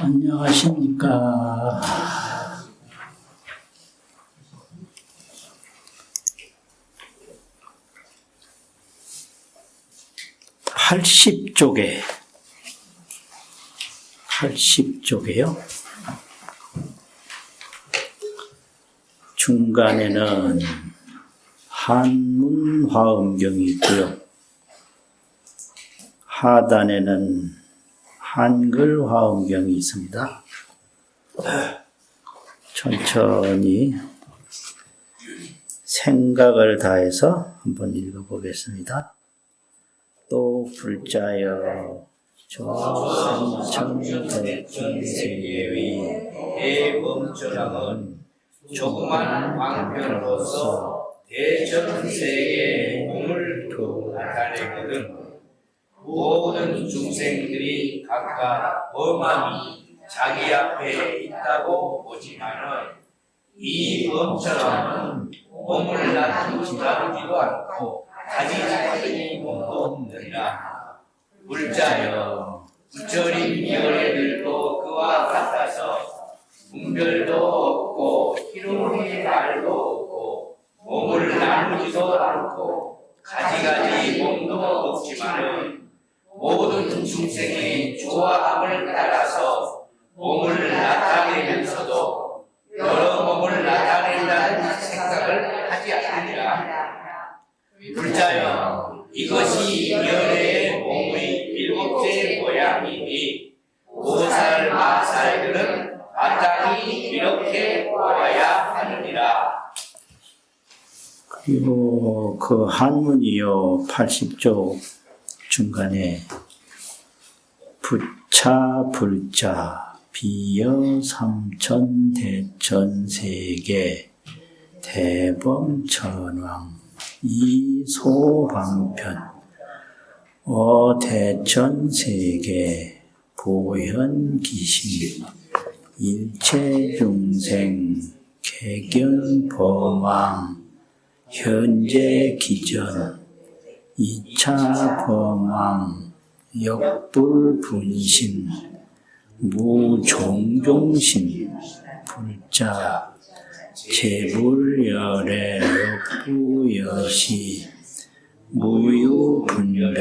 안녕하십니까. 80쪽에요. 중간에는 한문 화엄경이 있고요. 하단에는 한글 화엄경이 있습니다. 천천히 생각을 다해서 한번 읽어보겠습니다. 또 불자여 저 삼천대천세계의 대범전왕은 조그만 왕편으로서 대천세계의 공을 두고 나타내거든 모든 중생들이 각각 범함이 자기 앞에 있다고 보지만은 이 범전왕은 몸을 나누지도 않고 가지지 몸도 없느니라. 불자여 부처님 열애들도 그와 같아서 분별도 없고 희롱의 말도 없고 몸을 나누지도 않고 가지가지 몸도 없지만은 모든 중생의 좋아함을 따라서 몸을 나타내면서도 여러 몸을 나타낸다는 생각을 하지 않느니라. 불자여 이것이 열애의 몸의 7째 모양이니 5살 마살들은 마땅히 이렇게 보아야 하느니라. 그리고 그 한문이요 80쪽 중간에 부차 불자 비여 삼천 대천 세계 대범 천왕 이소방편 대천 세계 보현 기신 일체 중생 개견 범왕 현재 기전 2차 범왕 역불분신 무종종신 불자 재불열애 역부여시 무유분별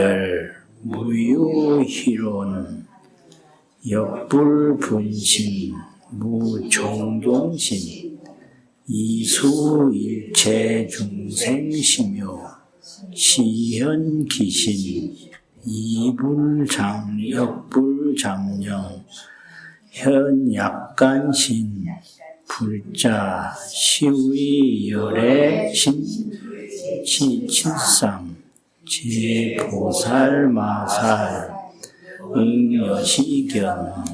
무유희론 역불분신 무종종신 이수일체 중생심요 시현기신 이불장역불장령 현약간신 불자 시위열애신 치칠상 제보살마살 응여시견.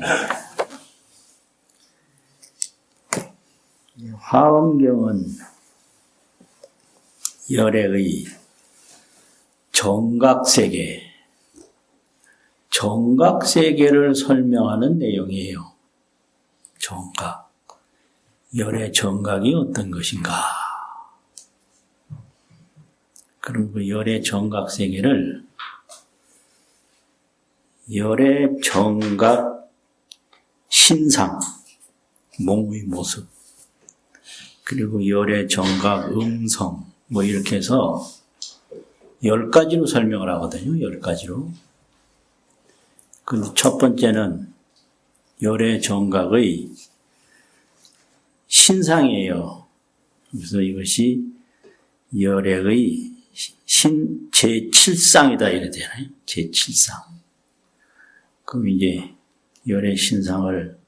화엄경은 열애의 정각세계를 설명하는 내용이에요. 정각. 열의 정각이 어떤 것인가? 그럼 그 열의 정각세계를 열의 정각 신상, 몸의 모습, 그리고 열의 정각 음성, 이렇게 해서 10가지로 설명을 하거든요. 10가지로. 근데 첫 번째는 열의 정각의 신상이에요. 그래서 이것이 열의 제7상이다 이래 되나요? 제7상. 그럼 이제 열의 신상을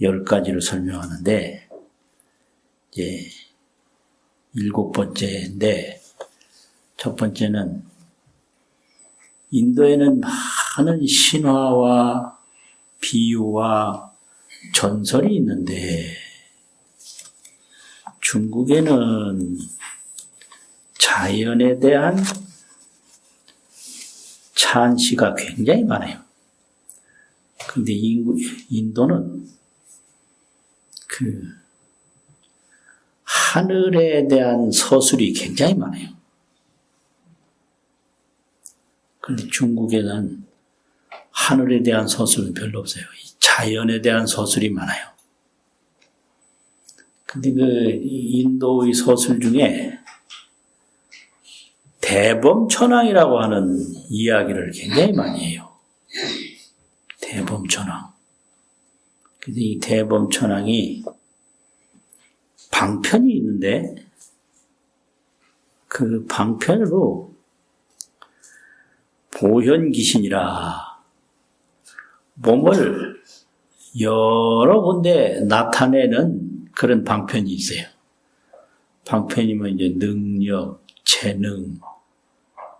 10가지로 설명하는데 이제 7번째인데 첫 번째는 인도에는 많은 신화와 비유와 전설이 있는데 중국에는 자연에 대한 찬시가 굉장히 많아요. 근데 인도는 하늘에 대한 서술이 굉장히 많아요. 그런데 중국에는 하늘에 대한 서술은 별로 없어요. 자연에 대한 서술이 많아요. 근데 그 인도의 서술 중에 대범천왕이라고 하는 이야기를 굉장히 많이 해요. 대범천왕. 그래서 이 대범천왕이 방편이 있는데 그 방편으로 보현귀신이라 몸을 여러 군데 나타내는 그런 방편이 있어요. 방편이면 이제 능력, 재능,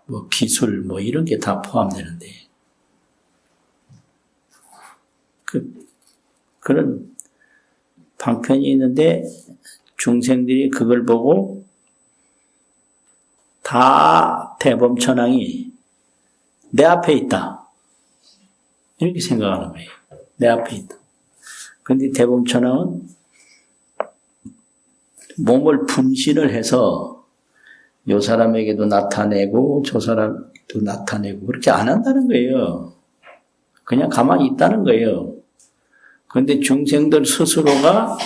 뭐 기술, 뭐 이런 게 다 포함되는데 그런 방편이 있는데 중생들이 그걸 보고 다 대범천왕이 내 앞에 있다. 이렇게 생각하는 거예요. 내 앞에 있다. 그런데 대범천왕은 몸을 분신을 해서 요 사람에게도 나타내고 저 사람도 나타내고 그렇게 안 한다는 거예요. 그냥 가만히 있다는 거예요. 그런데 중생들 스스로가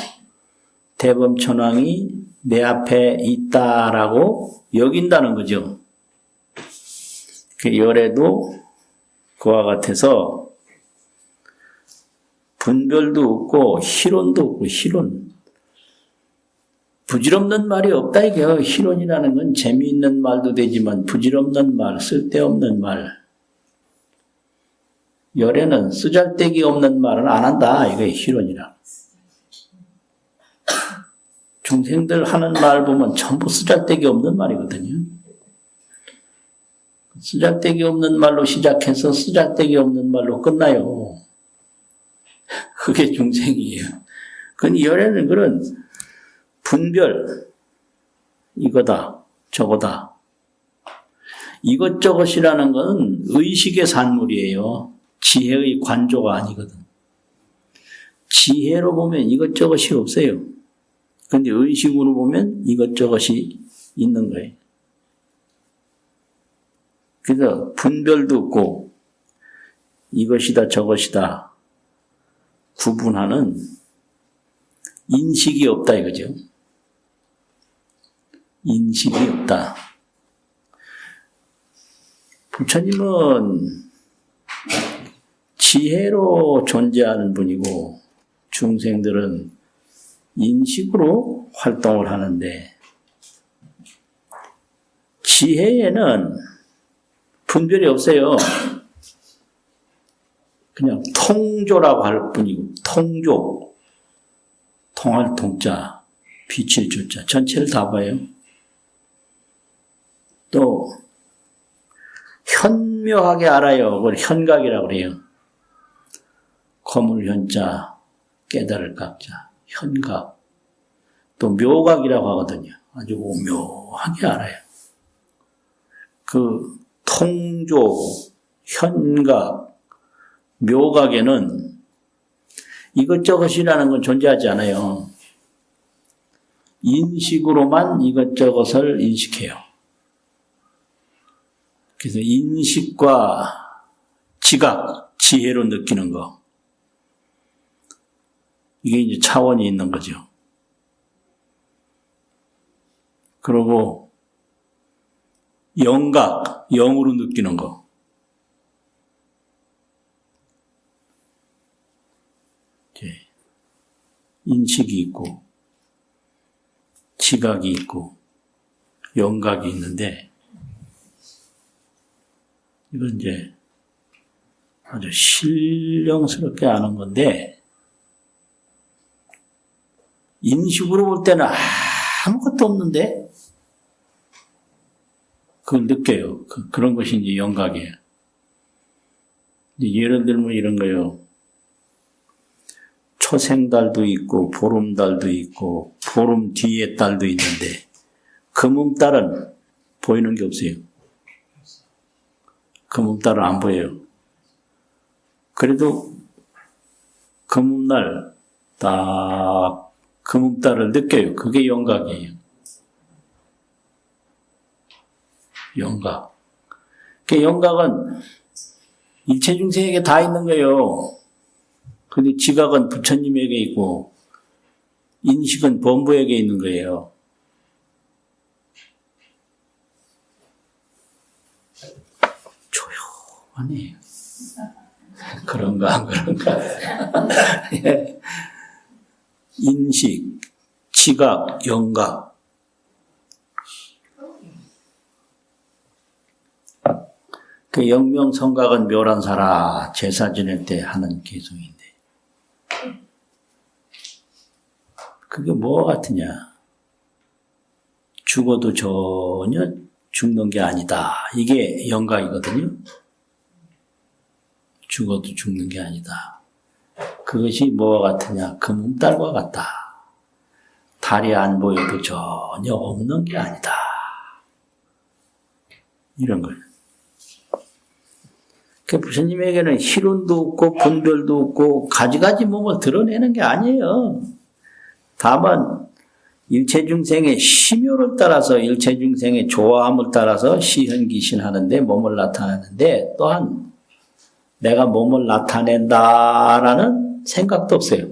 대범천왕이 내 앞에 있다라고 여긴다는 거죠. 그 열애도 그와 같아서 분별도 없고 희론도 없고 희론. 부질없는 말이 없다 이게요. 희론이라는 건 재미있는 말도 되지만 부질없는 말, 쓸데없는 말. 열애는 쓰잘데기 없는 말은 안 한다. 이게 희론이라. 중생들 하는 말 보면 전부 쓰잘데기 없는 말이거든요. 쓰잘데기 없는 말로 시작해서 쓰잘데기 없는 말로 끝나요. 그게 중생이에요. 그 열애는 그런 분별, 이거다, 저거다. 이것저것이라는 건 의식의 산물이에요. 지혜의 관조가 아니거든. 지혜로 보면 이것저것이 없어요. 그런데 의식으로 보면 이것저것이 있는 거예요. 그래서 분별도 없고 이것이다 저것이다 구분하는 인식이 없다 이거죠. 인식이 없다. 부처님은 지혜로 존재하는 분이고 중생들은 인식으로 활동을 하는데 지혜에는 분별이 없어요. 그냥 통조라고 할 뿐이고 통조, 통할 통자, 빛을 조자 전체를 다 봐요. 또 현묘하게 알아요. 그걸 현각이라고 그래요. 거물 현자, 깨달을 각자, 현각. 또 묘각이라고 하거든요. 아주 오묘하게 알아요. 그 통조, 현각, 묘각에는 이것저것이라는 건 존재하지 않아요. 인식으로만 이것저것을 인식해요. 그래서 인식과 지각, 지혜로 느끼는 거. 이게 이제 차원이 있는 거죠. 그리고 영각, 영으로 느끼는 거. 인식이 있고 지각이 있고 영각이 있는데 이건 이제 아주 신령스럽게 아는 건데 인식으로 볼 때는 아무것도 없는데 그걸 느껴요. 그런 것이 이제 영각이에요. 예를 들면 이런 거예요. 초생달도 있고 보름달도 있고 보름 뒤에 달도 있는데 금음달은 보이는 게 없어요. 금음달은 안 보여요. 그래도 금음날 딱 금음달을 느껴요. 그게 영각이에요. 영각. 그 영각은 일체 중생에게 다 있는 거예요. 근데 지각은 부처님에게 있고 인식은 범부에게 있는 거예요. 조용하네. 그런가 안 그런가. 예. 인식, 지각, 영각. 그 영명성각은 묘란사라 제사 지낼 때 하는 개성인데 그게 뭐가 같으냐. 죽어도 전혀 죽는 게 아니다. 이게 영각이거든요. 죽어도 죽는 게 아니다. 그것이 뭐와 같으냐. 금음달과 같다. 달이 안 보여도 전혀 없는 게 아니다. 이런 걸. 그 부처님에게는 희론도 없고 분별도 없고 가지가지 몸을 드러내는 게 아니에요. 다만 일체중생의 심요를 따라서 일체중생의 조화함을 따라서 시현기신하는데 몸을 나타내는데 또한 내가 몸을 나타낸다라는 생각도 없어요.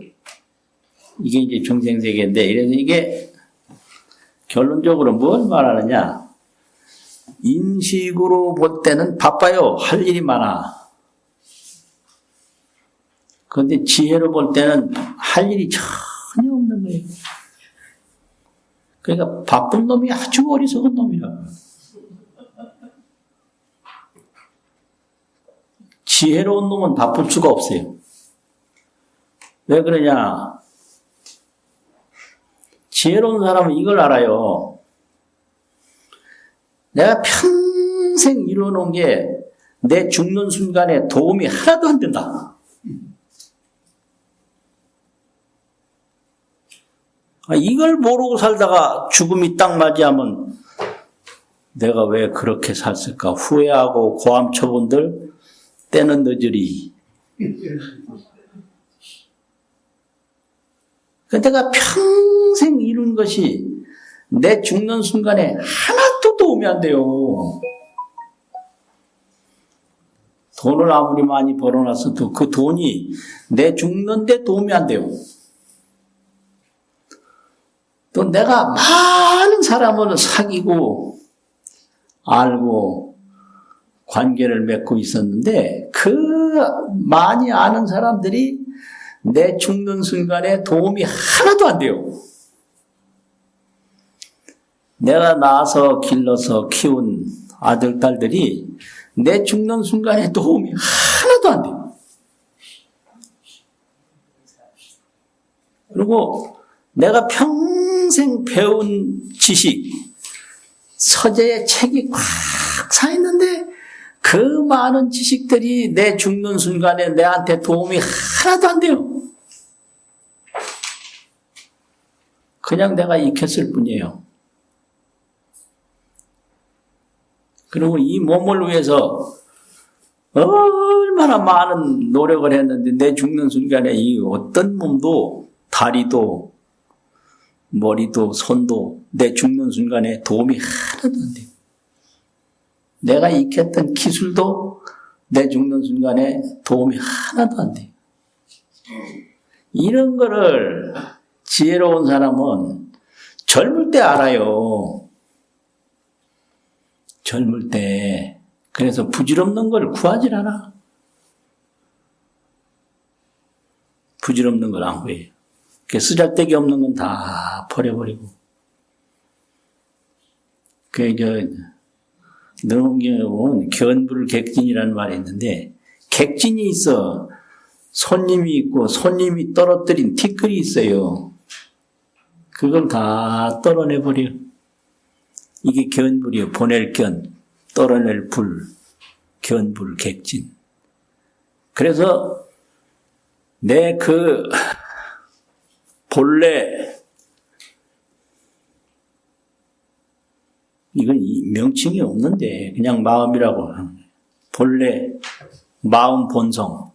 이게 이제 중생세계인데 이래서 이게 결론적으로 뭘 말하느냐. 인식으로 볼 때는 바빠요. 할 일이 많아. 그런데 지혜로 볼 때는 할 일이 전혀 없는 거예요. 그러니까 바쁜 놈이 아주 어리석은 놈이라고. 지혜로운 놈은 바쁠 수가 없어요. 왜 그러냐. 지혜로운 사람은 이걸 알아요. 내가 평생 이뤄놓은 게 내 죽는 순간에 도움이 하나도 안 된다. 이걸 모르고 살다가 죽음이 딱 맞이하면 내가 왜 그렇게 살았을까 후회하고 고함 쳐본들 때는 늦으리. 내가 평생 이룬 것이 내 죽는 순간에 하나도 도움이 안 돼요. 돈을 아무리 많이 벌어놨어도 그 돈이 내 죽는데 도움이 안 돼요. 또 내가 많은 사람을 사귀고 알고 관계를 맺고 있었는데 그 많이 아는 사람들이 내 죽는 순간에 도움이 하나도 안 돼요. 내가 낳아서 길러서 키운 아들, 딸들이 내 죽는 순간에 도움이 하나도 안 돼요. 그리고 내가 평생 배운 지식, 서재에 책이 꽉 차 있는데 그 많은 지식들이 내 죽는 순간에 내한테 도움이 하나도 안 돼요. 그냥 내가 익혔을 뿐이에요. 그리고 이 몸을 위해서 얼마나 많은 노력을 했는데 내 죽는 순간에 이 어떤 몸도 다리도 머리도 손도 내 죽는 순간에 도움이 하나도 안 돼요. 내가 익혔던 기술도 내 죽는 순간에 도움이 하나도 안 돼요. 이런 거를 지혜로운 사람은 젊을 때 알아요. 젊을 때. 그래서 부질없는 걸 구하질 않아. 부질없는 걸 안 구해요. 쓰잘데기 없는 건 다 버려버리고. 능엄경에 보면 견불객진이라는 말이 있는데 객진이 있어. 손님이 있고 손님이 떨어뜨린 티끌이 있어요. 그걸 다 떨어내버려. 이게 견불이에요. 보낼 견, 떨어낼 불, 견불, 객진. 그래서 내 본래 이건 명칭이 없는데 그냥 마음이라고 하는 거예요. 본래 마음 본성.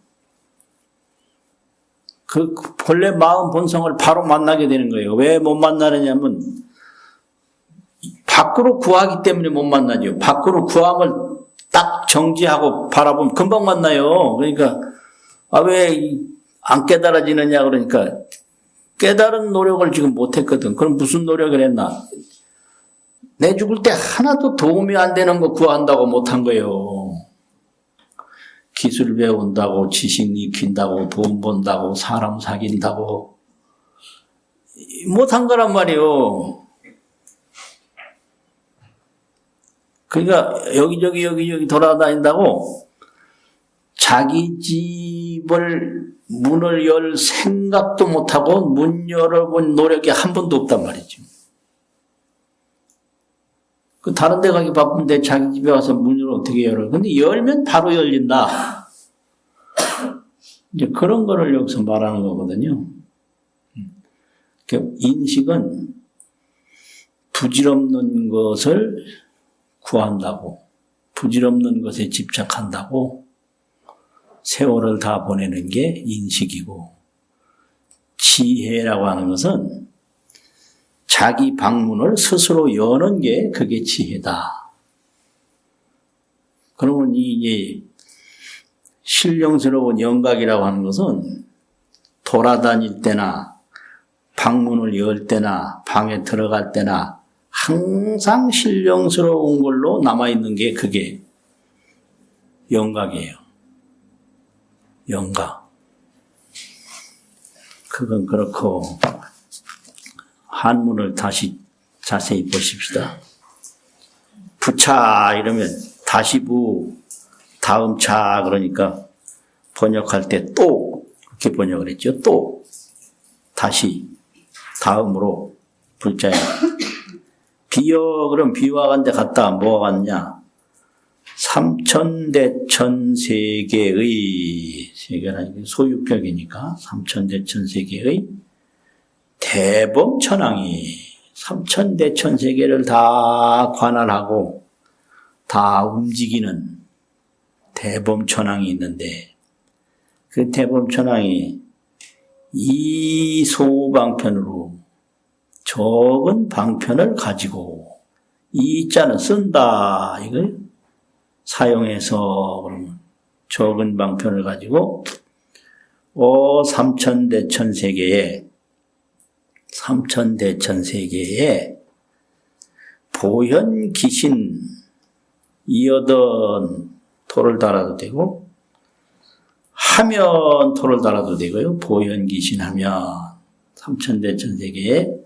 그 본래 마음 본성을 바로 만나게 되는 거예요. 왜 못 만나느냐면 밖으로 구하기 때문에 못 만나죠. 밖으로 구함을 딱 정지하고 바라보면 금방 만나요. 그러니까 왜 안 깨달아지느냐 그러니까 깨달은 노력을 지금 못했거든. 그럼 무슨 노력을 했나? 내 죽을 때 하나도 도움이 안 되는 거 구한다고 못한 거예요. 기술 배운다고, 지식 익힌다고, 돈 번다고, 사람 사귄다고 못한 거란 말이에요. 그러니까 여기저기 돌아다닌다고 자기 집을 문을 열 생각도 못하고 문 열어본 노력이 한 번도 없단 말이죠. 그 다른 데 가기 바쁜데 자기 집에 와서 문을 어떻게 열어요? 근데 열면 바로 열린다. 이제 그런 거를 여기서 말하는 거거든요. 인식은 부질없는 것을 구한다고, 부질없는 것에 집착한다고 세월을 다 보내는 게 인식이고, 지혜라고 하는 것은 자기 방문을 스스로 여는 게 그게 지혜다. 그러면 이게 신령스러운 영각이라고 하는 것은 돌아다닐 때나 방문을 열 때나 방에 들어갈 때나 항상 신령스러운 걸로 남아있는 게 그게 영각이에요. 영각. 그건 그렇고 한문을 다시 자세히 보십시다. 부차 이러면 다시 부, 다음 차 그러니까 번역할 때 또 이렇게 번역을 했죠. 또 다시 다음으로 불자에 비여 그럼 비와 간데 갔다 뭐가 갔냐? 삼천대천세계의 세계라는 게 소유격이니까 삼천대천세계의 대범천왕이 삼천대천세계를 다 관할하고 다 움직이는 대범천왕이 있는데 그 대범천왕이 이 소방편으로 적은 방편을 가지고 이 자는 쓴다 이걸 사용해서 그러면 적은 방편을 가지고 삼천대천세계에 보현귀신 이어던 토를 달아도 되고 하면 토를 달아도 되고요. 보현귀신 하면 삼천대천세계에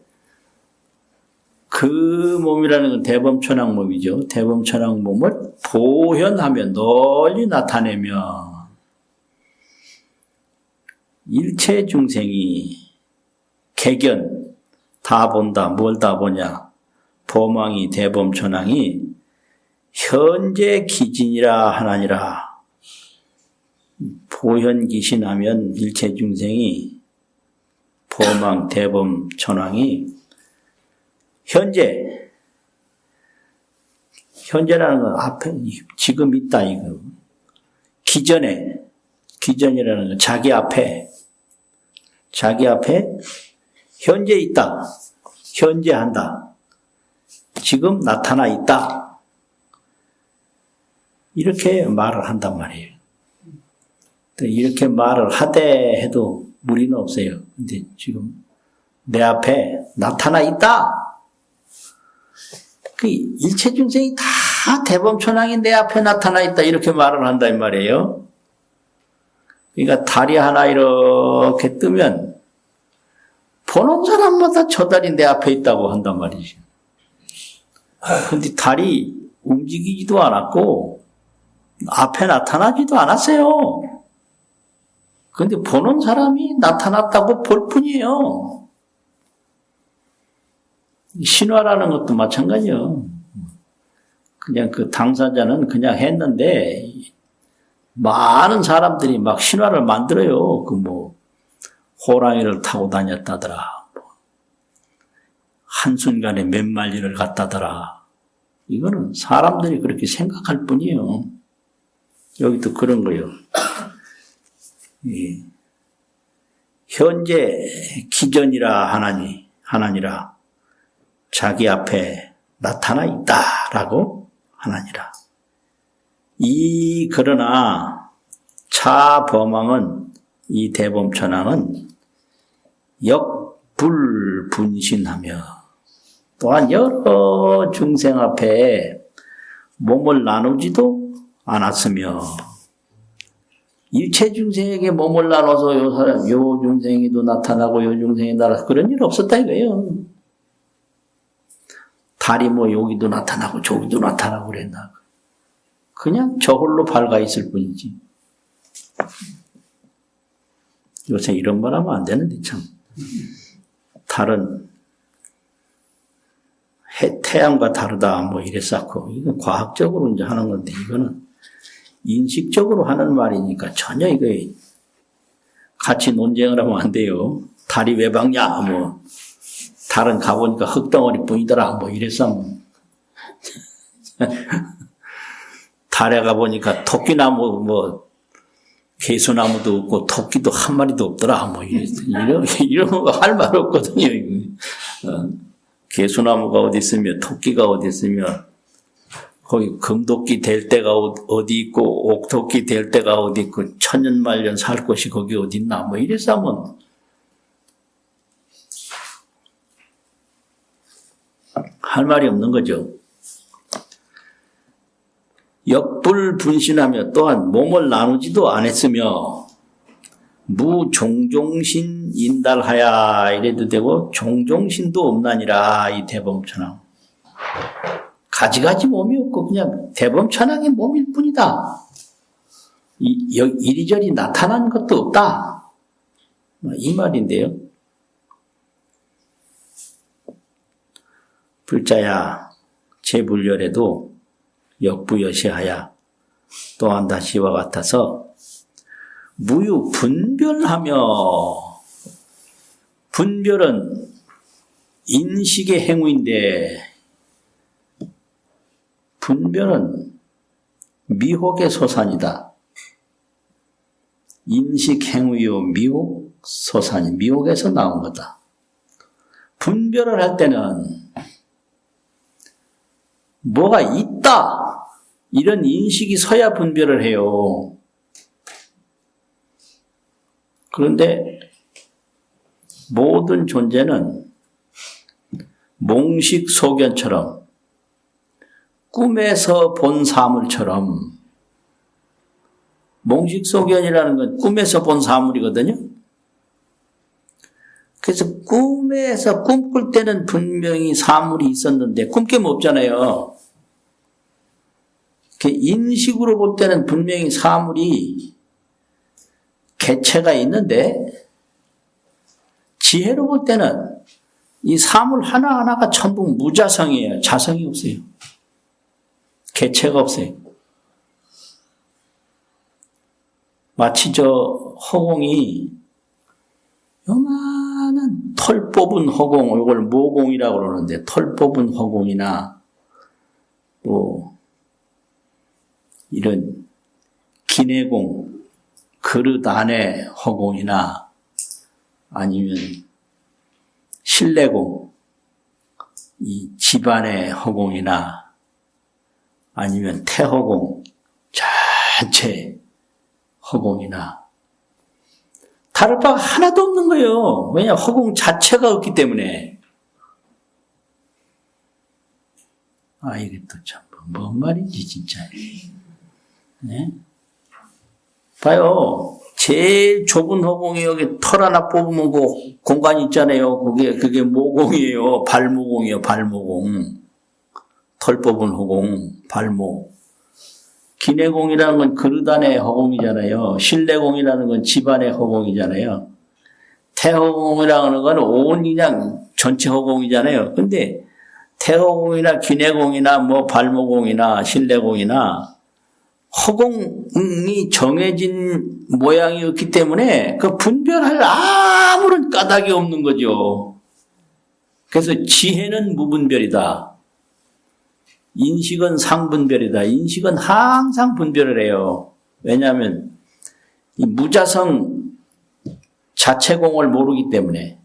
그 몸이라는 건 대범천왕 몸이죠. 대범천왕 몸을 보현하면 널리 나타내면 일체 중생이 개견 다 본다. 뭘 다 보냐. 범왕이 대범천왕이 현재 기진이라 하나니라. 보현귀신하면 일체 중생이 범왕 대범천왕이 현재라는 건 앞에 지금 있다 이거. 기전이라는 건 자기 앞에 현재 있다. 현재 한다. 지금 나타나 있다. 이렇게 말을 한단 말이에요. 이렇게 말을 하되 해도 무리는 없어요. 근데 지금 내 앞에 나타나 있다. 그 일체 중생이 다 대범천왕이 내 앞에 나타나 있다. 이렇게 말을 한다 이 말이에요. 그러니까 달이 하나 이렇게 뜨면 보는 사람마다 저 달이 내 앞에 있다고 한단 말이죠. 근데 달이 움직이지도 않았고 앞에 나타나지도 않았어요. 근데 보는 사람이 나타났다고 볼 뿐이에요. 신화라는 것도 마찬가지예요. 그냥 그 당사자는 그냥 했는데 많은 사람들이 막 신화를 만들어요. 호랑이를 타고 다녔다더라. 한순간에 몇 마리를 갔다더라. 이거는 사람들이 그렇게 생각할 뿐이에요. 여기도 그런 거예요. 현재 기전이라 하나니라. 자기 앞에 나타나 있다라고 하나니라. 그러나 차범왕은, 이 대범천왕은 역불분신하며 또한 여러 중생 앞에 몸을 나누지도 않았으며, 일체 중생에게 몸을 나눠서 요 중생이도 나타나고 요 중생이 나타나고 그런 일 없었다 이거예요. 달이 뭐 여기도 나타나고 저기도 나타나고 그랬나. 그냥 저홀로 밝아 있을 뿐이지. 요새 이런 말 하면 안 되는데 참. 달은 태양과 다르다 뭐 이랬었고, 이건 과학적으로 이제 하는 건데, 이거는 인식적으로 하는 말이니까 전혀 이거 같이 논쟁을 하면 안 돼요. 달이 왜 밝냐 뭐, 달은 가보니까 흙덩어리 뿐이더라 뭐 이랬어. 달에 가보니까 토끼나무 뭐 개수나무도 없고 토끼도 한 마리도 없더라 뭐 이런 거 할 말 없거든요. 개수나무가 어디 있으며 토끼가 어디 있으며 거기 금토끼 될 데가 어디 있고 옥토끼 될 데가 어디 있고 천년만년 살 곳이 거기 어디 있나 뭐 이래서 하면 할 말이 없는 거죠. 역불분신하며 또한 몸을 나누지도 않았으며 무종종신 인달하야 이래도 되고 종종신도 없나니라. 이 대범천왕 가지가지 몸이 없고 그냥 대범천왕의 몸일 뿐이다. 이리저리 나타난 것도 없다. 이 말인데요. 불자야 제불열에도 역부여시하야 또한 다시와 같아서 무유 분별하며, 분별은 인식의 행위인데 분별은 미혹의 소산이다. 인식 행위요 미혹 소산이 미혹에서 나온 거다. 분별을 할 때는 뭐가 있다 이런 인식이 서야 분별을 해요. 그런데 모든 존재는 몽식소견처럼 꿈에서 본 사물처럼, 몽식소견이라는 건 꿈에서 본 사물이거든요. 그래서 꿈에서 꿈꿀 때는 분명히 사물이 있었는데 꿈 깨면 없잖아요. 인식으로 볼 때는 분명히 사물이 개체가 있는데 지혜로 볼 때는 이 사물 하나하나가 전부 무자성이에요. 자성이 없어요. 개체가 없어요. 마치 저 허공이 요만한 털 뽑은 허공, 이걸 모공이라고 그러는데 털 뽑은 허공이나 또 이런 기내공, 그릇 안의 허공이나 아니면 실내공, 이 집안의 허공이나 아니면 태허공, 전체 허공이나 다를 바가 하나도 없는 거예요. 왜냐? 허공 자체가 없기 때문에. 이게 또 참, 뭔 말인지, 진짜. 네? 봐요. 제일 좁은 허공이 여기 털 하나 뽑으면 그 공간이 있잖아요. 그게 모공이에요. 발모공이에요. 발모공. 털 뽑은 허공, 발모. 기내공이라는 건 그릇 안의 허공이잖아요. 실내공이라는 건 집안의 허공이잖아요. 태허공이라는 건 온 그냥 전체 허공이잖아요. 근데 태허공이나 기내공이나 뭐 발모공이나 실내공이나 허공이 정해진 모양이었기 때문에 그 분별할 아무런 까닭이 없는 거죠. 그래서 지혜는 무분별이다. 인식은 상분별이다. 인식은 항상 분별을 해요. 왜냐하면 이 무자성 자체공을 모르기 때문에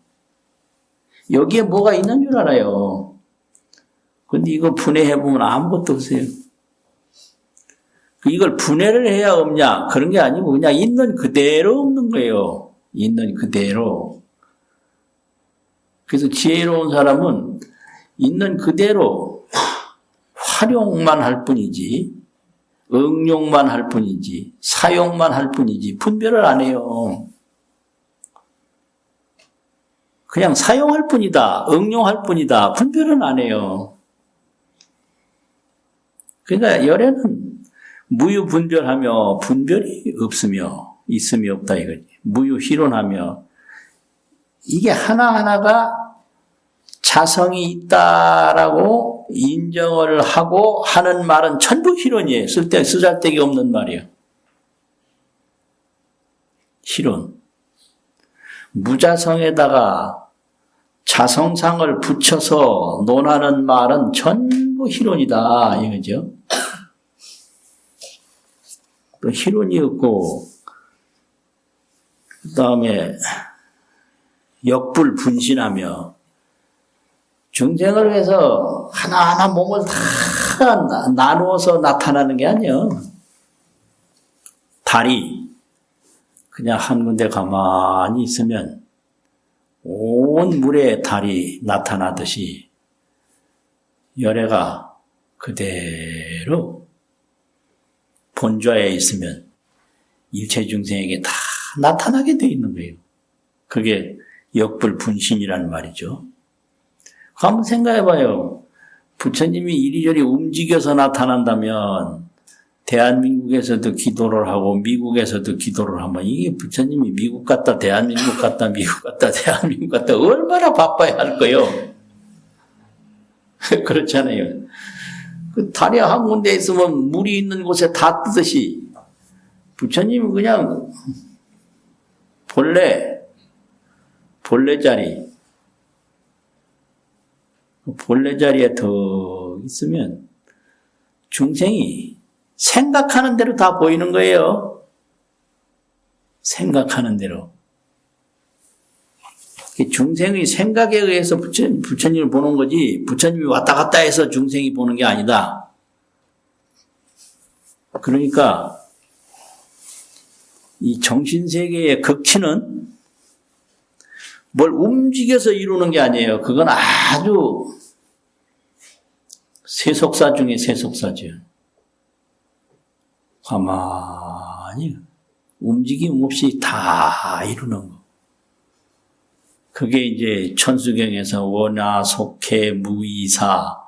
여기에 뭐가 있는 줄 알아요. 근데 이거 분해해보면 아무것도 없어요. 이걸 분해를 해야 없냐? 그런 게 아니고 그냥 있는 그대로 없는 거예요. 있는 그대로. 그래서 지혜로운 사람은 있는 그대로 활용만 할 뿐이지, 응용만 할 뿐이지, 사용만 할 뿐이지, 분별을 안 해요. 그냥 사용할 뿐이다, 응용할 뿐이다, 분별은 안 해요. 그러니까 열애는 무유분별하며 분별이 없으며 있음이 없다 이거지. 무유희론하며 이게 하나하나가 자성이 있다라고 인정을 하고 하는 말은 전부 희론이에요. 쓰잘데기 없는 말이에요. 희론. 무자성에다가 자성상을 붙여서 논하는 말은 전부 희론이다 이거죠. 또 희론이 없고 그 다음에 역불분신하며 중생을 위해서 하나하나 몸을 다 나누어서 나타나는 게 아니에요. 달이 그냥 한 군데 가만히 있으면 온 물에 달이 나타나듯이 열애가 그대로 본좌에 있으면 일체 중생에게 다 나타나게 돼 있는 거예요. 그게 역불분신이라는 말이죠. 한번 생각해봐요. 부처님이 이리저리 움직여서 나타난다면 대한민국에서도 기도를 하고 미국에서도 기도를 하면 이게 부처님이 미국 갔다 대한민국 갔다 미국 갔다 대한민국 갔다 얼마나 바빠야 할 거예요. 그렇잖아요. 그 다리 한 군데 있으면 물이 있는 곳에 다 뜨듯이 부처님은 그냥 본래 자리에 더 있으면 중생이 생각하는 대로 다 보이는 거예요. 생각하는 대로. 중생의 생각에 의해서 부처님을 보는 거지 부처님이 왔다 갔다 해서 중생이 보는 게 아니다. 그러니까 이 정신세계의 극치는 뭘 움직여서 이루는 게 아니에요. 그건 아주 세속사 중에 세속사죠. 가만히 움직임 없이 다 이루는 거. 그게 이제 천수경에서 원하, 속해, 무의사.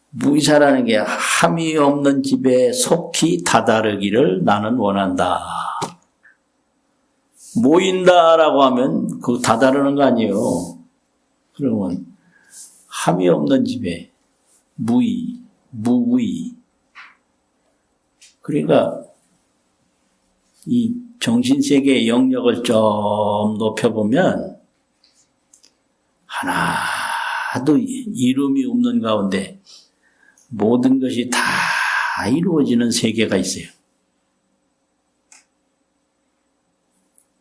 무의사라는 게 함이 없는 집에 속히 다다르기를 나는 원한다. 모인다라고 하면 그거 다다르는 거 아니에요. 그러면 함이 없는 집에 무의, 무의. 그러니까 이 정신세계의 영역을 좀 높여보면 하나도 이름이 없는 가운데 모든 것이 다 이루어지는 세계가 있어요.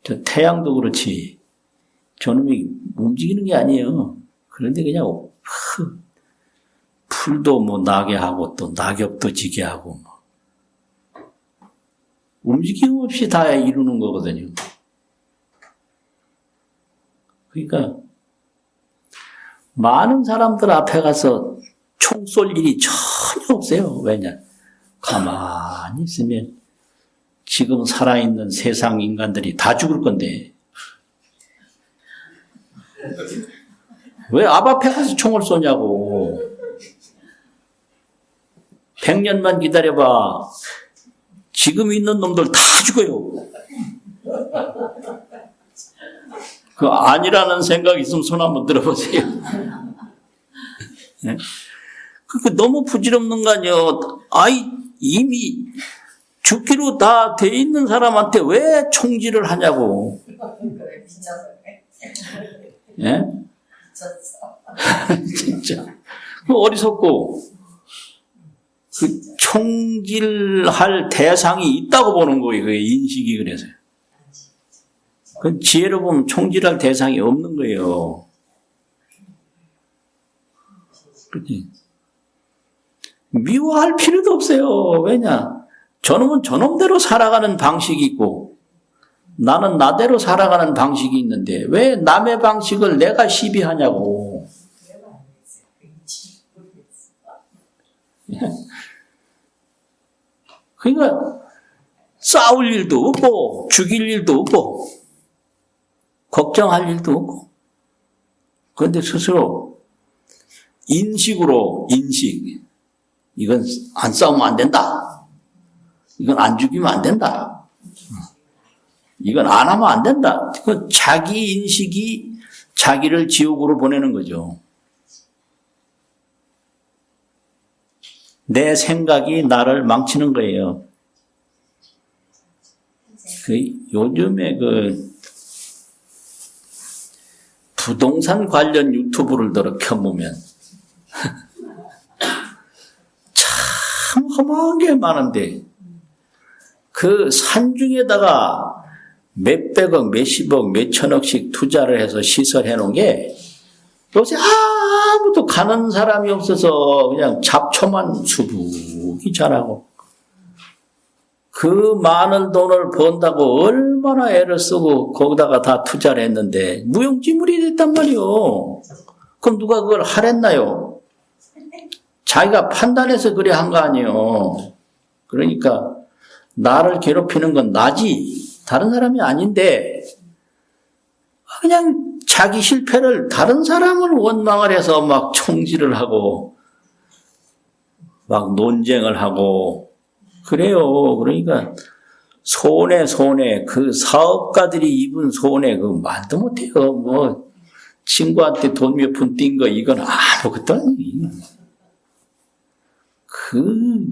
저 태양도 그렇지. 저놈이 움직이는 게 아니에요. 그런데 그냥 풀도 뭐 나게 하고 또 낙엽도 지게 하고 뭐. 움직임 없이 다 이루는 거거든요. 그러니까 많은 사람들 앞에 가서 총 쏠 일이 전혀 없어요. 왜냐? 가만히 있으면 지금 살아있는 세상 인간들이 다 죽을 건데 왜 앞 앞에 가서 총을 쏘냐고. 100년만 기다려봐. 지금 있는 놈들 다 죽어요. 그 아니라는 생각이 있으면 손 한번 들어보세요. 네? 그 너무 부질없는 거 아니에요. 이미 죽기로 다 돼 있는 사람한테 왜 총질을 하냐고. 예? 진짜. 그 어리석고, 그 총질할 대상이 있다고 보는 거예요. 그 인식이 그래서. 그 지혜로 보면 총질할 대상이 없는 거예요. 그치? 미워할 필요도 없어요. 왜냐? 저놈은 저놈대로 살아가는 방식이 있고 나는 나대로 살아가는 방식이 있는데 왜 남의 방식을 내가 시비하냐고. 그러니까 싸울 일도 없고 죽일 일도 없고 걱정할 일도 없고 그런데 스스로 인식으로 이건 안 싸우면 안 된다. 이건 안 죽이면 안 된다. 이건 안 하면 안 된다. 그 자기 인식이 자기를 지옥으로 보내는 거죠. 내 생각이 나를 망치는 거예요. 요즘에 부동산 관련 유튜브를 켜보면 참 험한 게 많은데 그 산중에다가 몇백억, 몇십억, 몇천억씩 투자를 해서 시설해 놓은 게 요새 아무도 가는 사람이 없어서 그냥 잡초만 수북이 자라고 그 많은 돈을 번다고 얼마나 애를 쓰고 거기다가 다 투자를 했는데 무용지물이 됐단 말이요. 그럼 누가 그걸 하랬나요? 자기가 판단해서 그래 한 거 아니에요. 그러니까 나를 괴롭히는 건 나지 다른 사람이 아닌데 그냥 자기 실패를 다른 사람을 원망을 해서 막 총질을 하고 막 논쟁을 하고 그래요. 그러니까 손해 그 사업가들이 입은 손해 그 말도 못해요. 뭐 친구한테 돈 몇 푼 띈 거 이건 아무것도 아니에요. 그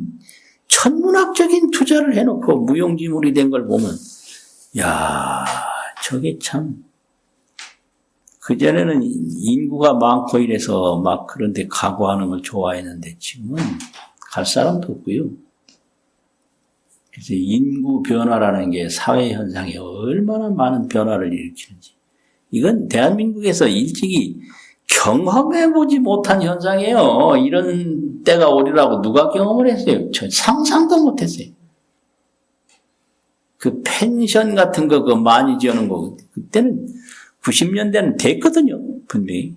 천문학적인 투자를 해놓고 무용지물이 된 걸 보면 야 저게 참 그전에는 인구가 많고 이래서 막 그런데 가구하는 걸 좋아했는데 지금은 갈 사람도 없고요. 그래서 인구 변화라는 게 사회 현상에 얼마나 많은 변화를 일으키는지 이건 대한민국에서 일찍이 경험해보지 못한 현상이에요. 이런 때가 오리라고 누가 경험을 했어요? 저 상상도 못했어요. 그 펜션 같은 거 그 많이 지어놓은 거 그때는 90년대는 됐거든요. 분명히.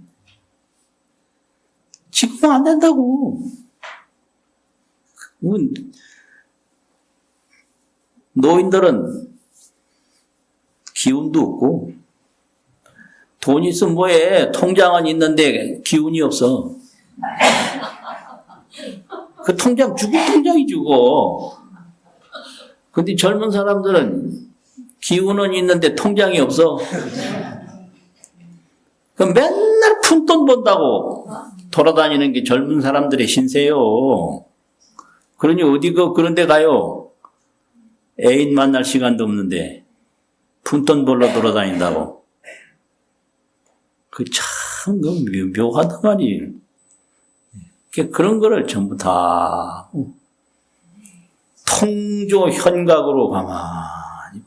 지금은 안 된다고. 노인들은 기운도 없고 돈 있으면 뭐해. 통장은 있는데 기운이 없어. 그 통장 죽은 통장이 죽어. 근데 젊은 사람들은 기운은 있는데 통장이 없어. 그럼 맨날 푼돈 번다고 돌아다니는 게 젊은 사람들의 신세요. 그러니 어디 그런 데 가요. 애인 만날 시간도 없는데 푼돈 벌러 돌아다닌다고. 그 참 묘하단 말이에요. 그런 거를 전부 다 통조 현각으로 가만히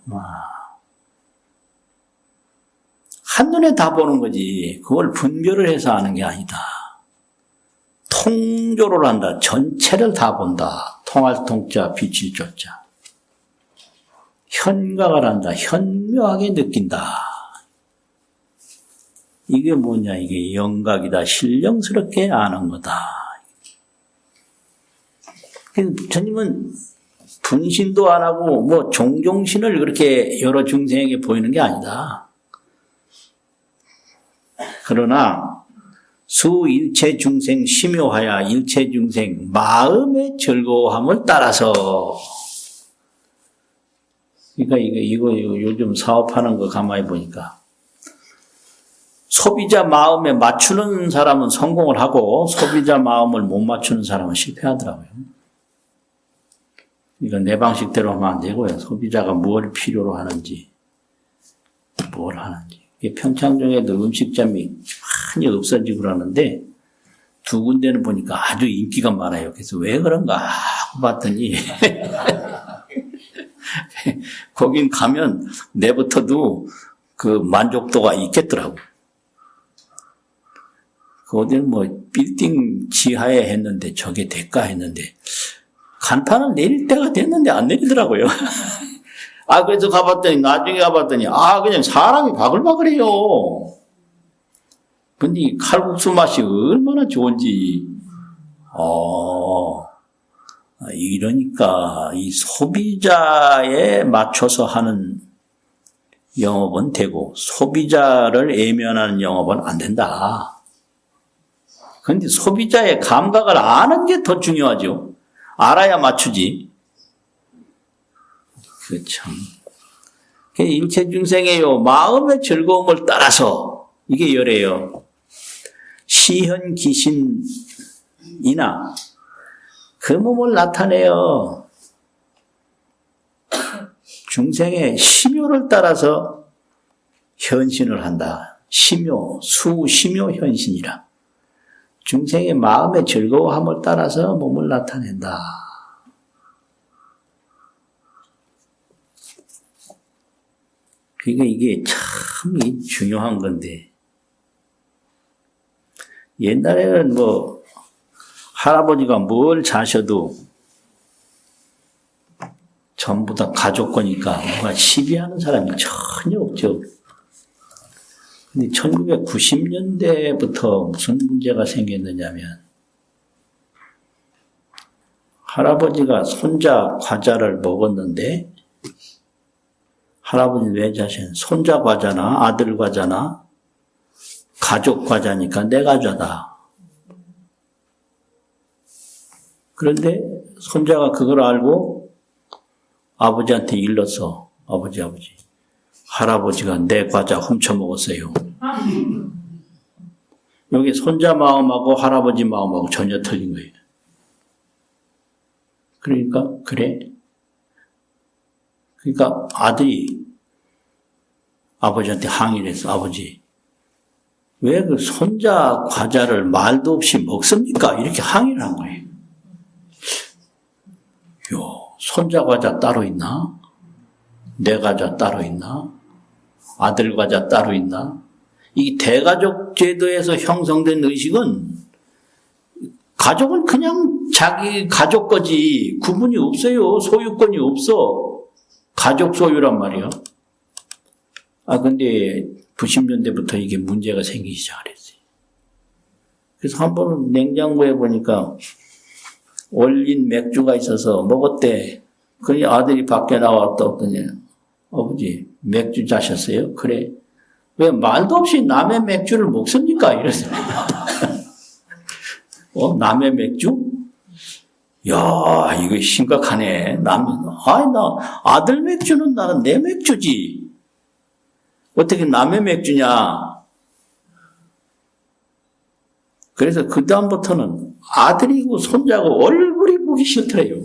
한눈에 다 보는 거지. 그걸 분별을 해서 하는 게 아니다. 통조를 한다. 전체를 다 본다. 통할 통자, 비칠 조자. 현각을 한다. 현묘하게 느낀다. 이게 뭐냐, 이게 영각이다. 신령스럽게 아는 거다. 주님은 분신도 안 하고, 뭐, 종종신을 그렇게 여러 중생에게 보이는 게 아니다. 그러나, 수일체 중생 심요하야 일체 중생 마음의 즐거움을 따라서. 그러니까 이거 요즘 사업하는 거 가만히 보니까. 소비자 마음에 맞추는 사람은 성공을 하고 소비자 마음을 못 맞추는 사람은 실패하더라고요. 이건 내 방식대로 하면 안 되고요. 소비자가 뭘 필요로 하는지, 뭘 하는지. 평창동에도 음식점이 많이 없어지고 그러는데 두 군데는 보니까 아주 인기가 많아요. 그래서 왜 그런가 하고 봤더니 거긴 가면 내부터도 그 만족도가 있겠더라고. 그 어디는 뭐 빌딩 지하에 했는데 저게 될까 했는데 간판을 내릴 때가 됐는데 안 내리더라고요. 그래서 나중에 가봤더니, 그냥 사람이 바글바글해요. 근데 이 칼국수 맛이 얼마나 좋은지, 이러니까 이 소비자에 맞춰서 하는 영업은 되고, 소비자를 외면하는 영업은 안 된다. 그런데 소비자의 감각을 아는 게 더 중요하죠. 알아야 맞추지. 참. 일체 중생의 마음의 즐거움을 따라서 이게 열애요. 시현 귀신이나 그 몸을 나타내요. 중생의 심요를 따라서 현신을 한다. 심요, 수심요 현신이라. 중생의 마음의 즐거움을 따라서 몸을 나타낸다. 그러니까 이게 참 중요한 건데, 옛날에는 할아버지가 뭘 자셔도 전부 다 가족 거니까 뭔가 시비하는 사람이 전혀 없죠. 근데 1990년대부터 무슨 문제가 생겼느냐면, 할아버지가 손자 과자를 먹었는데, 할아버지는 왜 자신 손자 과자나 아들 과자나 가족 과자니까 내 과자다. 그런데 손자가 그걸 알고 아버지한테 일렀어. 아버지. 할아버지가 내 과자 훔쳐 먹었어요. 여기 손자 마음하고 할아버지 마음하고 전혀 틀린 거예요. 그러니까 아들이 아버지한테 항의를 했어. 아버지, 왜 그 손자 과자를 말도 없이 먹습니까? 이렇게 항의를 한 거예요. 손자 과자 따로 있나? 내 과자 따로 있나? 아들 과자 따로 있나? 이 대가족 제도에서 형성된 의식은 가족은 그냥 자기 가족 거지 구분이 없어요. 소유권이 없어. 가족 소유란 말이야. 근데 90년대부터 이게 문제가 생기기 시작했어요. 그래서 한 번은 냉장고에 보니까 얼린 맥주가 있어서 먹었대. 그러니 아들이 밖에 나왔다 했더니, 아버지, 맥주 자셨어요? 그래. 왜 말도 없이 남의 맥주를 먹습니까? 이랬어요. 남의 맥주? 야, 이거 심각하네. 아들 맥주는 나는 내 맥주지. 어떻게 남의 맥주냐? 그래서 그다음부터는 아들이고 손자고 얼굴이 보기 싫더래요.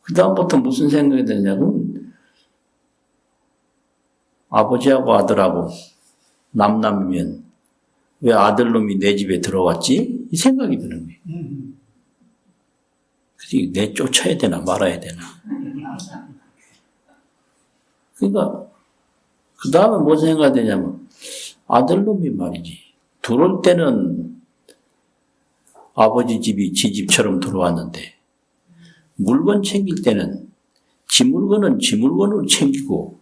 그다음부터 무슨 생각이 드냐면, 아버지하고 아들하고 남남이면 왜 아들놈이 내 집에 들어왔지? 이 생각이 드는 거예요. 그래서 내 쫓아야 되나 말아야 되나. 그러니까 그 다음에 무슨 생각이 되냐면, 아들놈이 말이지. 들어올 때는 아버지 집이 지 집처럼 들어왔는데, 물건 챙길 때는 지 물건은 지 물건으로 챙기고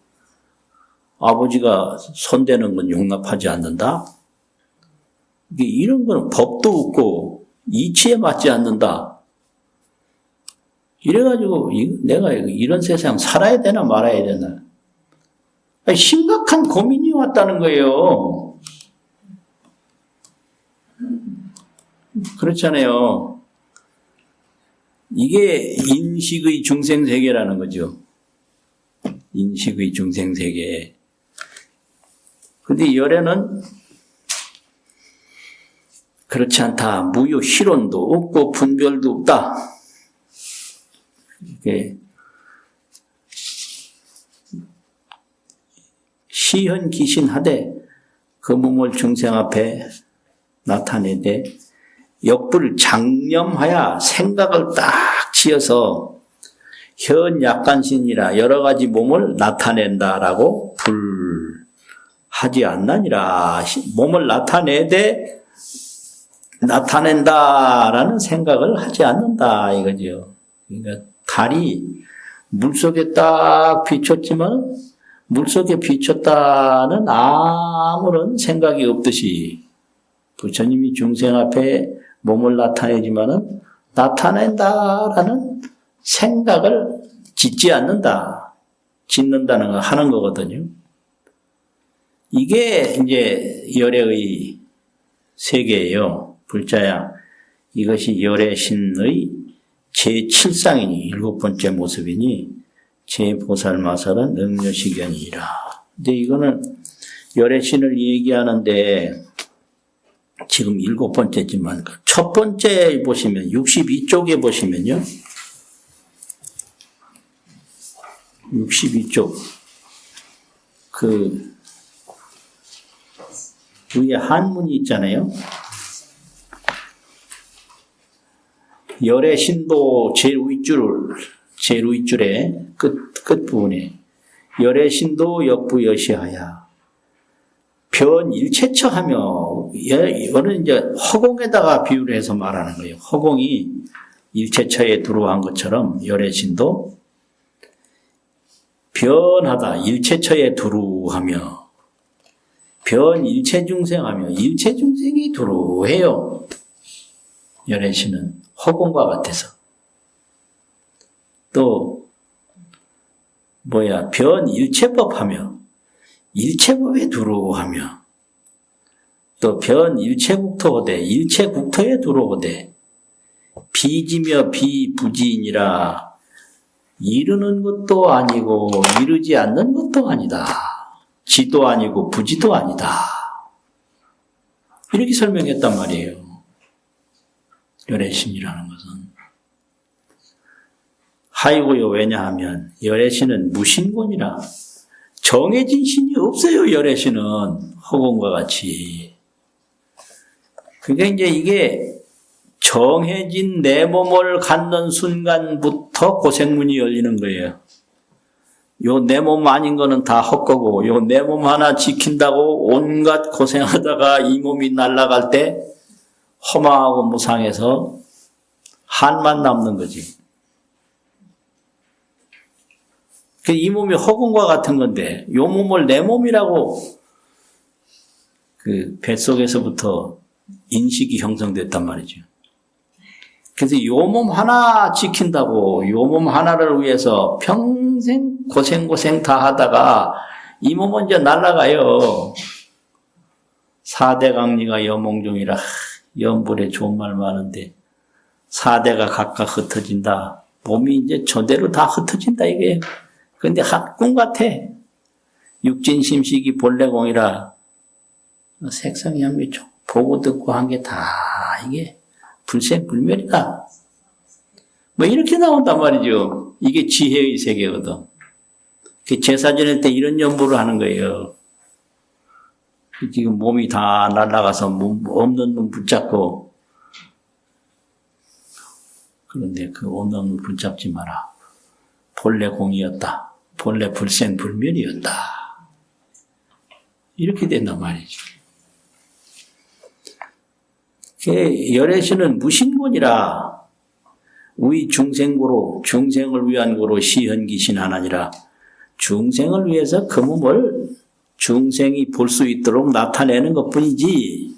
아버지가 손대는 건 용납하지 않는다. 이런 건 법도 없고 이치에 맞지 않는다. 이래가지고 내가 이런 세상 살아야 되나 말아야 되나. 심각한 고민이 왔다는 거예요. 그렇잖아요. 이게 인식의 중생세계라는 거죠. 인식의 중생세계. 근데 열애는 그렇지 않다. 무효 실론도 없고 분별도 없다. 이게 시현 기신하되 그 몸을 중생 앞에 나타내되 역불 장념하여 생각을 딱 지어서 현 약간신이라 여러 가지 몸을 나타낸다라고 불하지 않나니라. 몸을 나타내되 나타낸다라는 생각을 하지 않는다 이거죠. 그러니까 달이 물속에 딱 비쳤지만 물속에 비쳤다는 아무런 생각이 없듯이 부처님이 중생 앞에 몸을 나타내지만은 나타낸다라는 생각을 짓지 않는다. 짓는다는 거 하는 거거든요. 이게 이제 열애의 세계예요. 불자야. 이것이 열애신의 제7상이니 7번째 모습이니 제보살마살은 응려시견이라. 근데 이거는 열애신을 얘기하는데 지금 7번째지만 첫 번째 보시면 62쪽에 보시면요. 62쪽 그 위에 한문이 있잖아요. 열의 신도 제일 윗줄에 끝부분에 열의 신도 역부여시하야 변일체처하며 이거는 이제 허공에다가 비유를 해서 말하는 거예요. 허공이 일체처에 들어간 것처럼 열의 신도 변하다 일체처에 두루하며 변일체중생하며 일체중생이 두루해요. 열애신은 허공과 같아서 또 변일체법하며 일체법에 두루하며 또 변일체국토호되 일체국토에 두루호되 비지며 비부지이니라 이르는 것도 아니고 이르지 않는 것도 아니다. 지도 아니고 부지도 아니다. 이렇게 설명했단 말이에요. 열애신이라는 것은. 하이고요. 왜냐하면 열애신은 무신권이라 정해진 신이 없어요. 열애신은 허공과 같이. 그러니까 이제 이게 정해진 내 몸을 갖는 순간부터 고생문이 열리는 거예요. 요 내 몸 아닌 거는 다 헛거고 요 내 몸 하나 지킨다고 온갖 고생하다가 이 몸이 날아갈 때 허망하고 무상해서 한만 남는 거지. 이 몸이 허공과 같은 건데 요 몸을 내 몸이라고 그 뱃속에서부터 인식이 형성됐단 말이죠. 그래서 요 몸 하나 지킨다고 요 몸 하나를 위해서 평생 고생 다 하다가 이 몸은 이제 날아가요. 4대 강리가 여몽종이라 연불에 좋은 말 많은데 4대가 각각 흩어진다. 몸이 이제 저대로 다 흩어진다 이게. 근데 꿈 같아. 육진심식이 본래공이라 색상이 한미 보고 듣고 한 게 다 이게 불생불멸이다. 뭐 이렇게 나온단 말이죠. 이게 지혜의 세계거든. 제사 지낼 때 이런 연부를 하는 거예요. 지금 몸이 다 날아가서 없는 놈 붙잡고 그런데 그 없는 놈 붙잡지 마라. 본래 공이었다. 본래 불생불멸이었다. 이렇게 된단 말이죠. 열애신은 무신곤이라 우리 중생고로 중생을 위한 고로 시현기신 하나니라 중생을 위해서 그 몸을 중생이 볼 수 있도록 나타내는 것뿐이지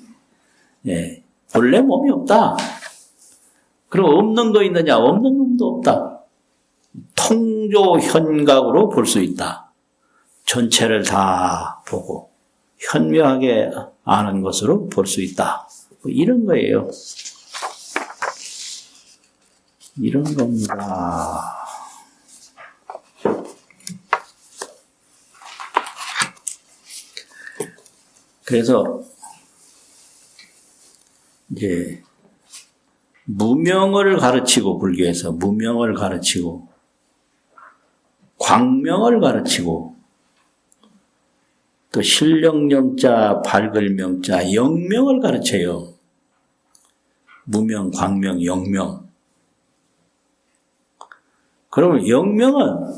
본래 몸이 없다. 그리고 없는 거 있느냐? 없는 놈도 없다. 통조 현각으로 볼 수 있다. 전체를 다 보고 현명하게 아는 것으로 볼 수 있다. 뭐 이런 거예요. 이런 겁니다. 그래서 이제 무명을 가르치고 불교에서 무명을 가르치고 광명을 가르치고 또 실령명자, 밝을 명자, 영명을 가르쳐요. 무명, 광명, 영명. 그러면 영명은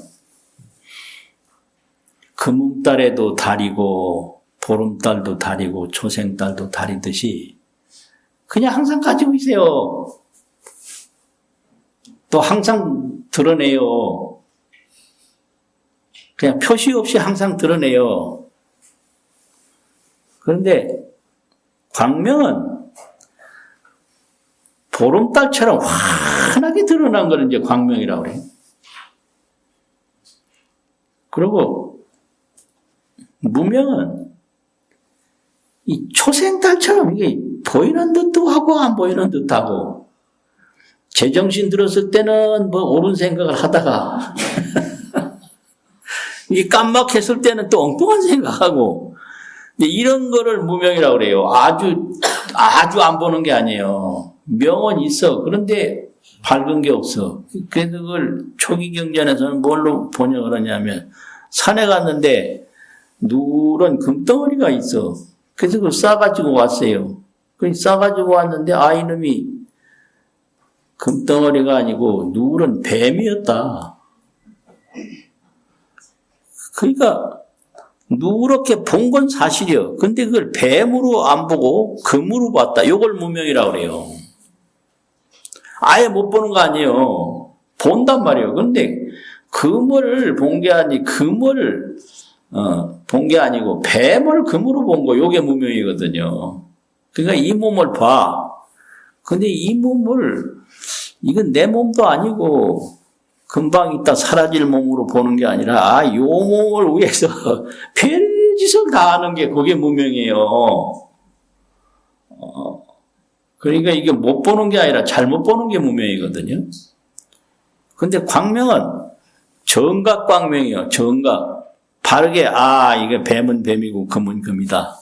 금음달에도 달이고 보름달도 달이고 초생달도 달이듯이 그냥 항상 가지고 있어요. 또 항상 드러내요. 그냥 표시 없이 항상 드러내요. 그런데 광명은 보름달처럼 환하게 드러난 걸 이제 광명이라고 그래요. 그리고 무명은 이 초생달처럼 이게 보이는 듯도 하고 안 보이는 듯 하고, 제정신 들었을 때는 뭐 옳은 생각을 하다가 이게 깜막했을 때는 또 엉뚱한 생각하고, 이런 거를 무명이라고 그래요. 아주 안 보는 게 아니에요. 명은 있어. 그런데 밝은 게 없어. 그래서 그걸 초기 경전에서는 뭘로 번역을 하냐면, 산에 갔는데 누런 금덩어리가 있어. 그래서 그걸 싸가지고 왔어요. 그 싸가지고 왔는데 이놈이 금덩어리가 아니고 누런 뱀이었다. 그러니까 누렇게 본 건 사실이요. 근데 그걸 뱀으로 안 보고 금으로 봤다. 이걸 무명이라고 그래요. 아예 못 보는 거 아니에요. 본단 말이에요. 근데 금을 본 게 아니, 금을 본 게 아니고 뱀을 금으로 본 거, 요게 무명이거든요. 그러니까 이 몸을 봐. 근데 이 몸을, 이건 내 몸도 아니고 금방 있다 사라질 몸으로 보는 게 아니라 요 몸을 위해서 별짓을 다 하는 게 그게 무명이에요. 그러니까 이게 못 보는 게 아니라 잘못 보는 게 무명이거든요. 근데 광명은 정각광명이에요. 정각. 바르게 이게 뱀은 뱀이고 금은 금이다.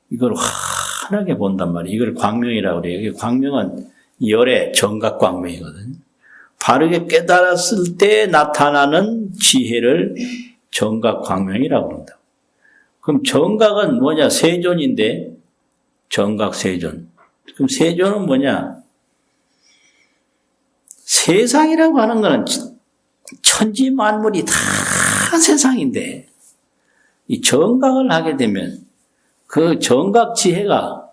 이걸 환하게 본단 말이에요. 이걸 광명이라고 그래요. 이게 광명은 열의 정각광명이거든요. 바르게 깨달았을 때 나타나는 지혜를 정각광명이라고 그런다. 그럼 정각은 뭐냐? 세존인데, 정각세존. 그럼 세존은 뭐냐? 세상이라고 하는 거는 천지 만물이 다 세상인데, 이 정각을 하게 되면 그 정각 지혜가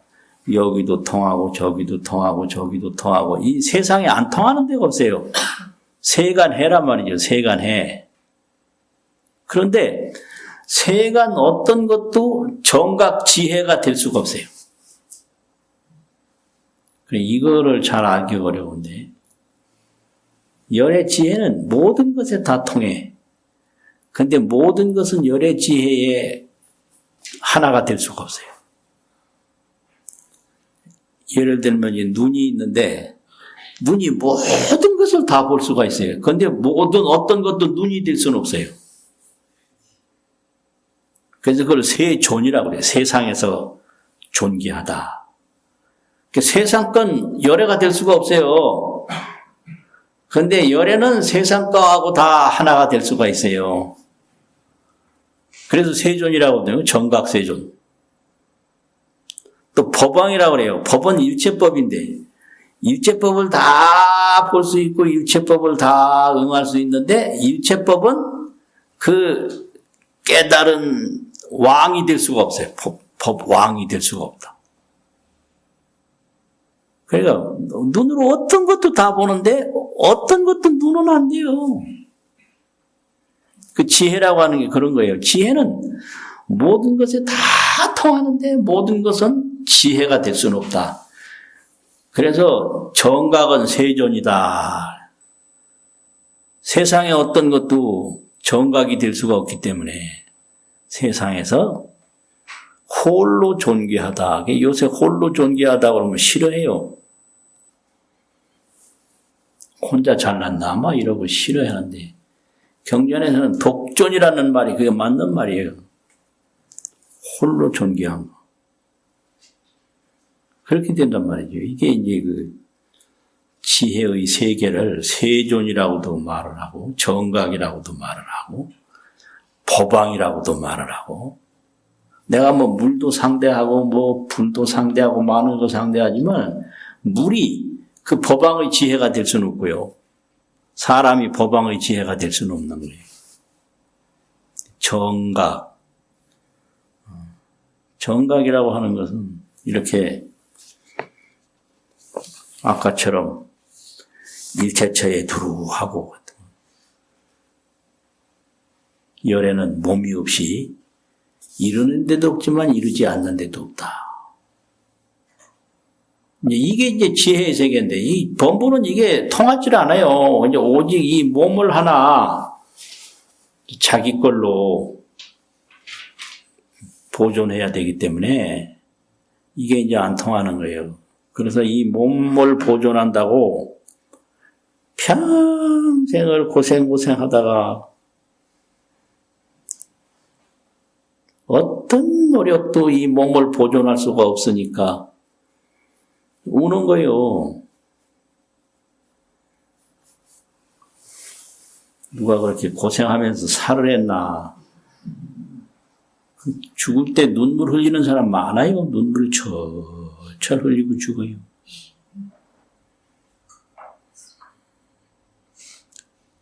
여기도 통하고 저기도 통하고 저기도 통하고, 이 세상에 안 통하는 데가 없어요. 세간해란 말이죠. 세간해. 그런데 세간 어떤 것도 정각 지혜가 될 수가 없어요. 이거를 잘 알기 어려운데, 열의 지혜는 모든 것에 다 통해. 근데 모든 것은 열의 지혜의 하나가 될 수가 없어요. 예를 들면 눈이 있는데 눈이 모든 것을 다 볼 수가 있어요. 그런데 어떤 것도 눈이 될 수는 없어요. 그래서 그걸 세존이라고 그래요. 세상에서 존귀하다. 세상 건 열애가 될 수가 없어요. 그런데 열애는 세상 거하고 다 하나가 될 수가 있어요. 그래서 세존이라고 해요. 정각세존. 또 법왕이라고 그래요. 법은 일체법인데, 일체법을 다 볼 수 있고 일체법을 다 응할 수 있는데, 일체법은 그 깨달은 왕이 될 수가 없어요. 법왕이 될 수가 없다. 그러니까 눈으로 어떤 것도 다 보는데 어떤 것도 눈은 안 돼요. 그 지혜라고 하는 게 그런 거예요. 지혜는 모든 것에 다 통하는데 모든 것은 지혜가 될 수는 없다. 그래서 정각은 세존이다. 세상에 어떤 것도 정각이 될 수가 없기 때문에 세상에서 홀로 존귀하다. 요새 홀로 존귀하다 그러면 싫어해요. 혼자 잘났나 아마 이러고 싫어하는데, 경전에서는 독존이라는 말이 그게 맞는 말이에요. 홀로 존귀한 거. 그렇게 된단 말이죠. 이게 이제 그 지혜의 세계를 세존이라고도 말을 하고, 정각이라고도 말을 하고, 법왕이라고도 말을 하고, 내가 뭐 물도 상대하고 뭐 불도 상대하고 많은 거 상대하지만 물이 그 법왕의 지혜가 될 수는 없고요. 사람이 법왕의 지혜가 될 수는 없는 거예요. 정각. 정각이라고 하는 것은 이렇게 아까처럼 일체처에 두루하고 열에는 몸이 없이 이루는 데도 없지만 이루지 않는 데도 없다. 이게 이제 지혜의 세계인데 이 범부는 이게 통하지 않아요. 이제 오직 이 몸을 하나 자기 걸로 보존해야 되기 때문에 이게 이제 안 통하는 거예요. 그래서 이 몸을 보존한다고 평생을 고생하다가 어떤 노력도 이 몸을 보존할 수가 없으니까 우는 거예요. 누가 그렇게 고생하면서 살을 했나. 죽을 때 눈물 흘리는 사람 많아요. 눈물 철철 흘리고 죽어요.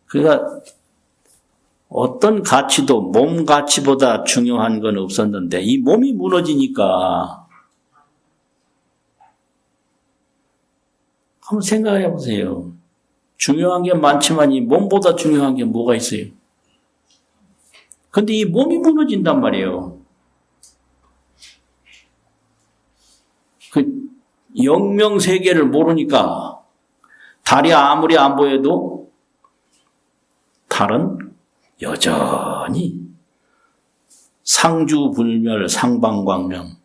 그러니까 어떤 가치도 몸 가치보다 중요한 건 없었는데 이 몸이 무너지니까 한번 생각해 보세요. 중요한 게 많지만 이 몸보다 중요한 게 뭐가 있어요? 근데 이 몸이 무너진단 말이에요. 그 영명세계를 모르니까 달이 아무리 안 보여도 달은 여전히 상주불멸 상방광명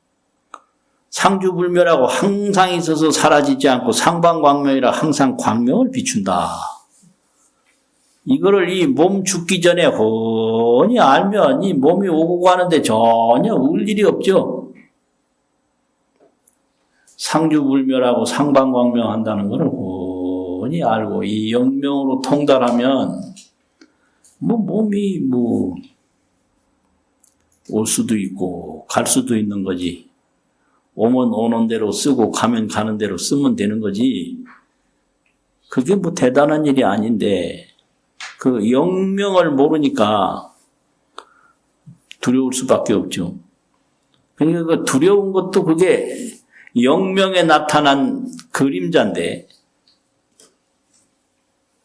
상주불멸하고 항상 있어서 사라지지 않고 상방광명이라 항상 광명을 비춘다. 이거를 이 몸 죽기 전에 훤히 알면 이 몸이 오고 가는데 전혀 울 일이 없죠. 상주불멸하고 상방광명 한다는 것을 훤히 알고 이 영명으로 통달하면 몸이 올 수도 있고 갈 수도 있는 거지. 오면 오는 대로 쓰고 가면 가는 대로 쓰면 되는 거지. 그게 대단한 일이 아닌데 그 영명을 모르니까 두려울 수밖에 없죠. 그러니까 그 두려운 것도 그게 영명에 나타난 그림자인데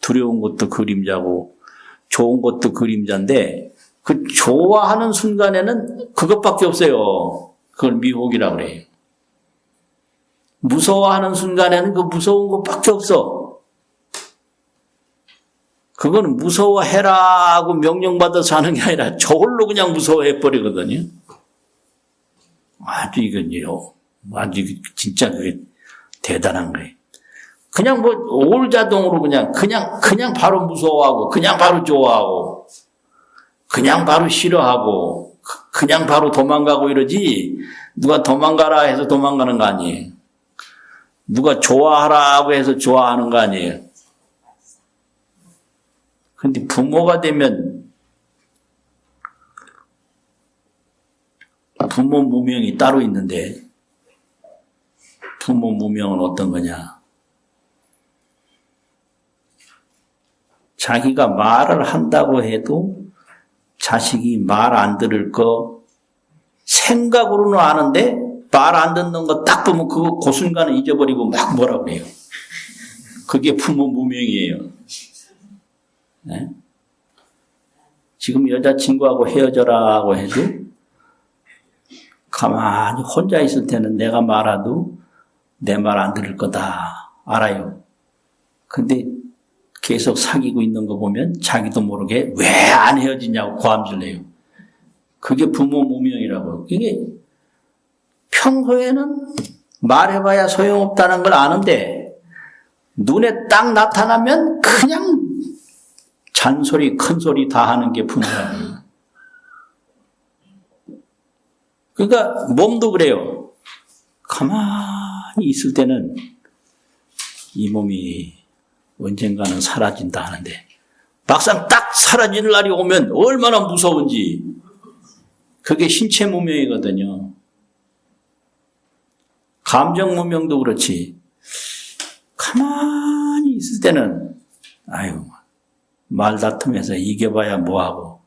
두려운 것도 그림자고 좋은 것도 그림자인데 그 좋아하는 순간에는 그것밖에 없어요. 그걸 미혹이라고 그래요. 무서워하는 순간에는 그 무서운 것밖에 없어. 그거는 무서워해라 하고 명령받아서 하는 게 아니라 저걸로 그냥 무서워해버리거든요. 아주 이건요. 아주 진짜 그게 대단한 거예요. 그냥 올자동으로 그냥 바로 무서워하고, 그냥 바로 좋아하고, 그냥 바로 싫어하고, 그냥 바로 도망가고 이러지, 누가 도망가라 해서 도망가는 거 아니에요. 누가 좋아하라고 해서 좋아하는 거 아니에요. 근데 부모가 되면 부모 무명이 따로 있는데, 부모 무명은 어떤 거냐? 자기가 말을 한다고 해도 자식이 말 안 들을 거 생각으로는 아는데 말 안 듣는 거 딱 보면 그거 그 순간에 잊어버리고 막 뭐라고 그래요. 그게 부모 무명이에요. 네? 지금 여자친구하고 헤어져라고 해도 가만히 혼자 있을 때는 내가 말해도 내 말 안 들을 거다 알아요. 근데 계속 사귀고 있는 거 보면 자기도 모르게 왜 안 헤어지냐고 고함질 내요. 그게 부모 무명이라고. 이게 평소에는 말해봐야 소용없다는 걸 아는데 눈에 딱 나타나면 그냥 잔소리 큰소리 다 하는 게 부모예요. 그러니까 몸도 그래요. 가만히 있을 때는 이 몸이 언젠가는 사라진다 하는데 막상 딱 사라질 날이 오면 얼마나 무서운지. 그게 신체 무명이거든요. 감정 무명도 그렇지. 가만히 있을 때는 아유 말다툼해서 이겨봐야 뭐하고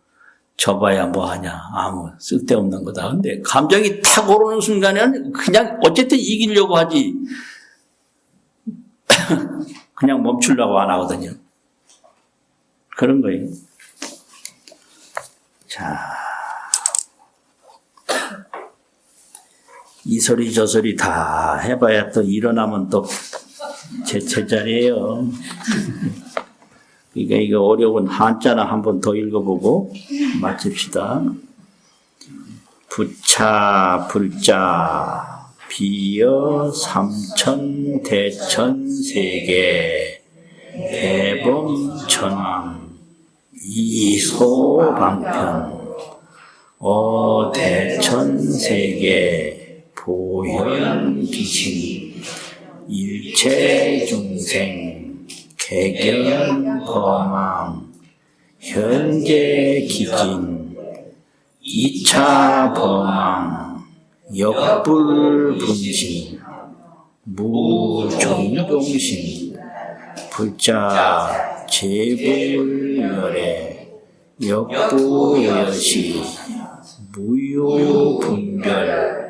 져봐야 뭐하냐. 아무 쓸데없는 거다. 근데 감정이 탁 오르는 순간에는 그냥 어쨌든 이기려고 하지. 그냥 멈추려고 안 하거든요. 그런 거예요. 자, 이 소리 저 소리 다 해봐야 또 일어나면 또 제 제자리예요. 그러니까 이거 어려운 한자나 한번 더 읽어보고 마칩시다. 부차 불자 비여 삼천 대천 세계 대범 천왕 이소방편 대천 세계 보현 기신 일체 중생 개견 범왕 현재 기진 이차 범왕 역불 분신 무종동신 불자 제불열애 역부여시 무효분별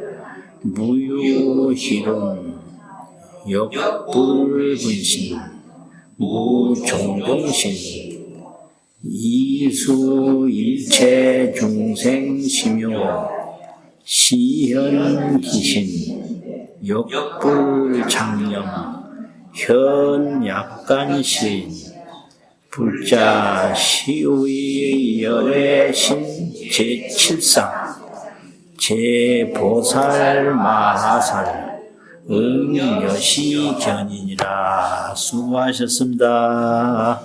무효희롱 역불분신 무종동신 이수 일체 중생 심요 시현기신 역불장령 현약간신 불자 시의열애신 제7상 제보살마하살 응여시견이니라. 수고하셨습니다.